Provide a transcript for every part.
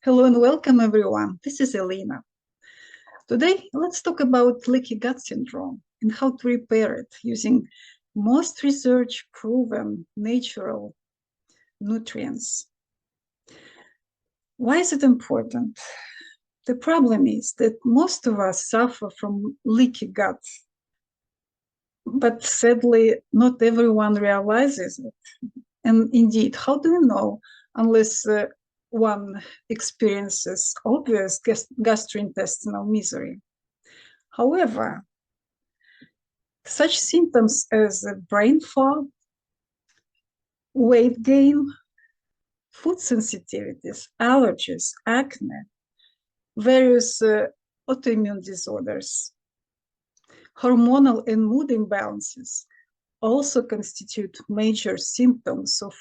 Hello and welcome everyone. This is Alena. Today, let's talk about leaky gut syndrome and how to repair it using most research proven natural nutrients. Why is it important? The problem is that most of us suffer from leaky gut, but sadly, not everyone realizes it. And indeed, how do you know unless one experiences obvious gastrointestinal misery? However, such symptoms as brain fog, weight gain, food sensitivities, allergies, acne, various autoimmune disorders, hormonal and mood imbalances also constitute major symptoms of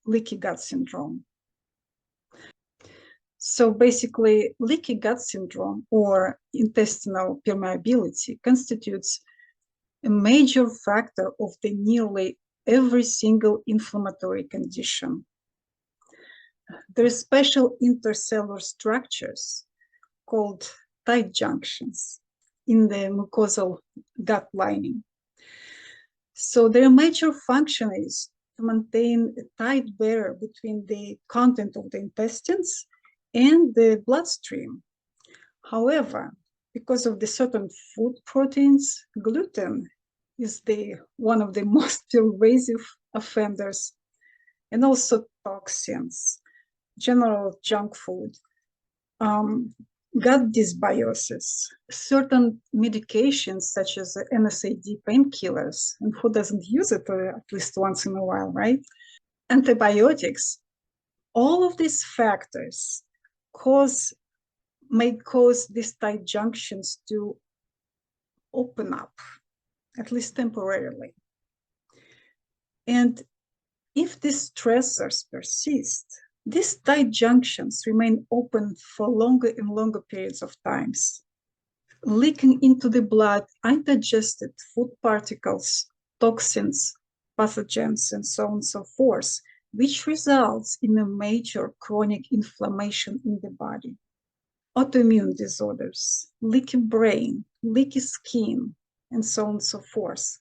leaky gut syndrome. So basically, leaky gut syndrome or intestinal permeability constitutes a major factor of the nearly every single inflammatory condition. There are special intercellular structures called tight junctions in the mucosal gut lining. So their major function is to maintain a tight barrier between the content of the intestines and the bloodstream. However, because of the certain food proteins, gluten is one of the most pervasive offenders, and also toxins, general junk food, gut dysbiosis, certain medications such as NSAD painkillers, and who doesn't use it at least once in a while, right? Antibiotics, all of these factors may cause these tight junctions to open up, at least temporarily. And if these stressors persist, these tight junctions remain open for longer and longer periods of times, leaking into the blood undigested food particles, toxins, pathogens, and so on and so forth, which results in a major chronic inflammation in the body. Autoimmune disorders, leaky brain, leaky skin, and so on and so forth.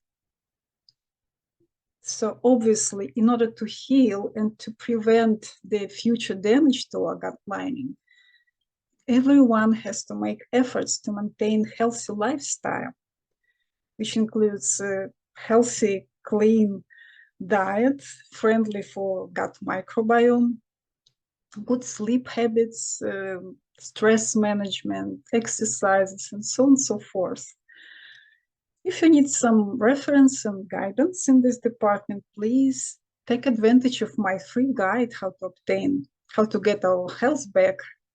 So obviously, in order to heal and to prevent the future damage to our gut lining, everyone has to make efforts to maintain healthy lifestyle, which includes a healthy, clean diet, friendly for gut microbiome, good sleep habits, stress management, exercises, and so on and so forth. If you need some reference and guidance in this department, please take advantage of my free guide, how to get our health back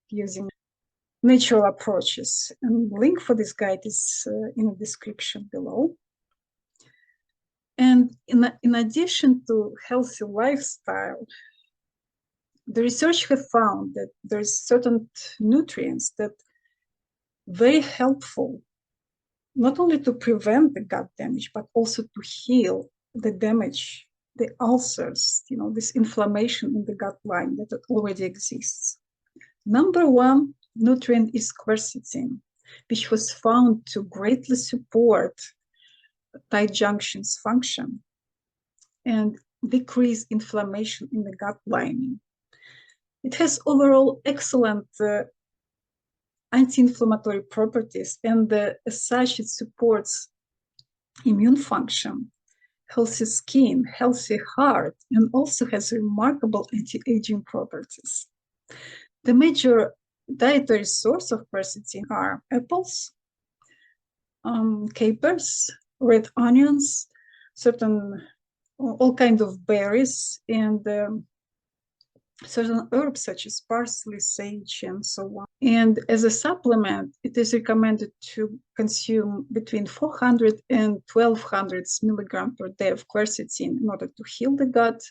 using natural approaches. And link for this guide is in the description below. And in addition to healthy lifestyle, the research have found that there's certain nutrients that very helpful not only to prevent the gut damage, but also to heal the damage, the ulcers, this inflammation in the gut line that already exists. Number one nutrient is quercetin, which was found to greatly support tight junctions function and decrease inflammation in the gut lining. It has overall excellent anti-inflammatory properties, and as such, it supports immune function, healthy skin, healthy heart, and also has remarkable anti-aging properties. The major dietary source of quercetin are apples, capers, red onions, all kinds of berries, and certain herbs such as parsley, sage, and so on. And as a supplement, it is recommended to consume between 400 and 1200 milligrams per day of quercetin in order to heal the gut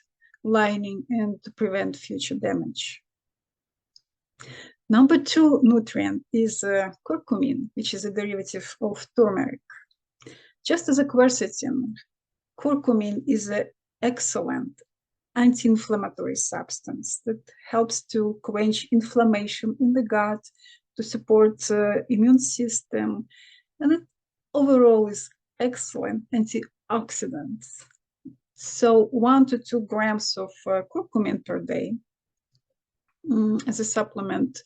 lining and to prevent future damage. Number two nutrient is curcumin, which is a derivative of turmeric. Just as a quercetin, curcumin is an excellent anti-inflammatory substance that helps to quench inflammation in the gut, to support immune system, and it overall is excellent antioxidants. So 1 to 2 grams of curcumin per day as a supplement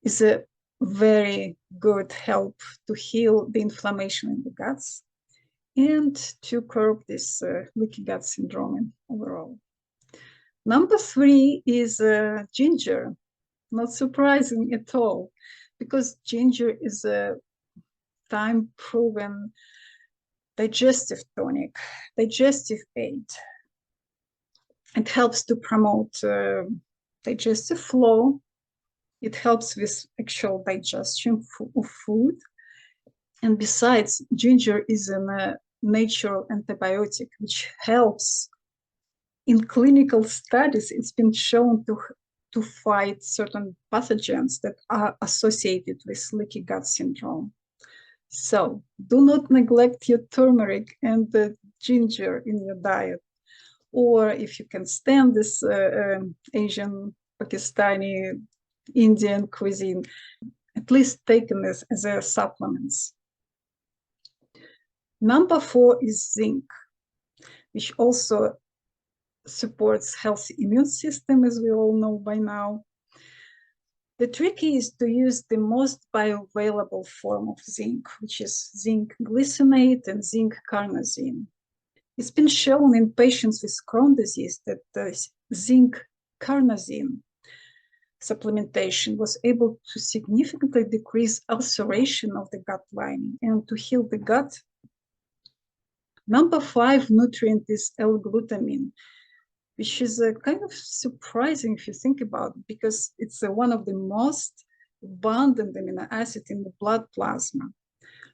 is a very good help to heal the inflammation in the guts and to curb this leaky gut syndrome overall. Number 3 is ginger. Not surprising at all, because ginger is a time-proven digestive tonic, digestive aid. It helps to promote digestive flow. It helps with actual digestion of food. And besides, ginger is a natural antibiotic, which helps. In clinical studies, it's been shown to fight certain pathogens that are associated with leaky gut syndrome. So do not neglect your turmeric and the ginger in your diet. Or if you can stand this Asian, Pakistani, Indian cuisine, at least taking this as a supplements. Number 4 is zinc, which also supports healthy immune system, as we all know by now. The trick is to use the most bioavailable form of zinc, which is zinc glycinate and zinc carnosine. It's been shown in patients with Crohn's disease that the zinc carnosine supplementation was able to significantly decrease ulceration of the gut lining and to heal the gut. Number 5 nutrient is L-glutamine, which is kind of surprising if you think about it, because it's one of the most abundant amino acid in the blood plasma.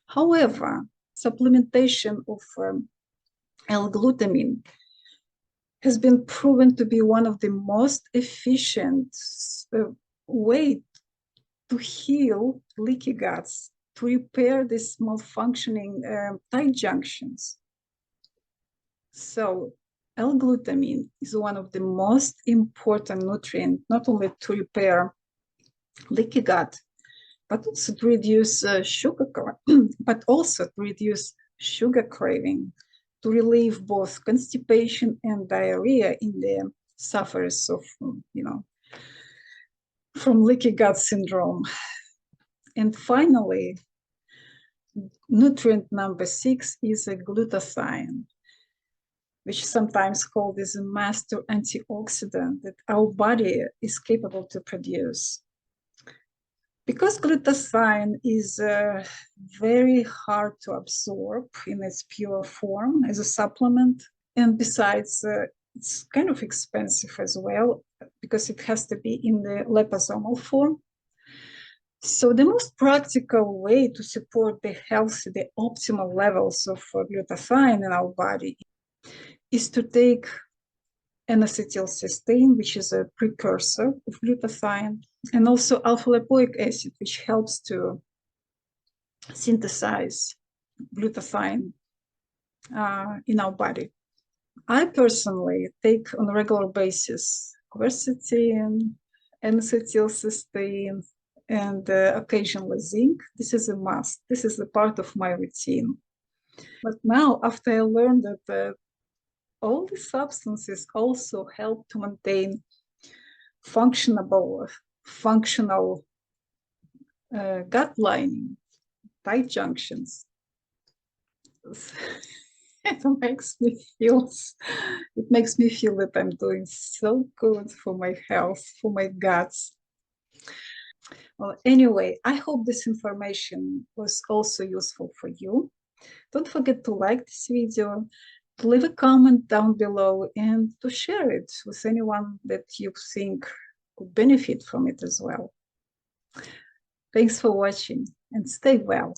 However, supplementation of L-glutamine has been proven to be one of the most efficient way to heal leaky guts, to repair these malfunctioning tight junctions. So L-glutamine is one of the most important nutrients, not only to repair leaky gut, but also to reduce sugar craving, to relieve both constipation and diarrhea in the sufferers of, from leaky gut syndrome. And finally, nutrient number 6 is a glutathione, which is sometimes called as a master antioxidant that our body is capable to produce. Because glutathione is very hard to absorb in its pure form as a supplement, and besides, it's kind of expensive as well, because it has to be in the liposomal form. So the most practical way to support the optimal levels of glutathione in our body is to take N-acetylcysteine, which is a precursor of glutathione, and also alpha-lipoic acid, which helps to synthesize glutathione in our body. I personally take on a regular basis Quercetin, N-acetylcysteine, and occasionally zinc. This is a must. This is a part of my routine. But now, after I learned that all these substances also help to maintain functional gut lining, tight junctions. It makes me feel that I'm doing so good for my health, for my guts. Well, anyway, I hope this information was also useful for you. Don't forget to like this video, to leave a comment down below, and to share it with anyone that you think could benefit from it as well. Thanks for watching, and stay well.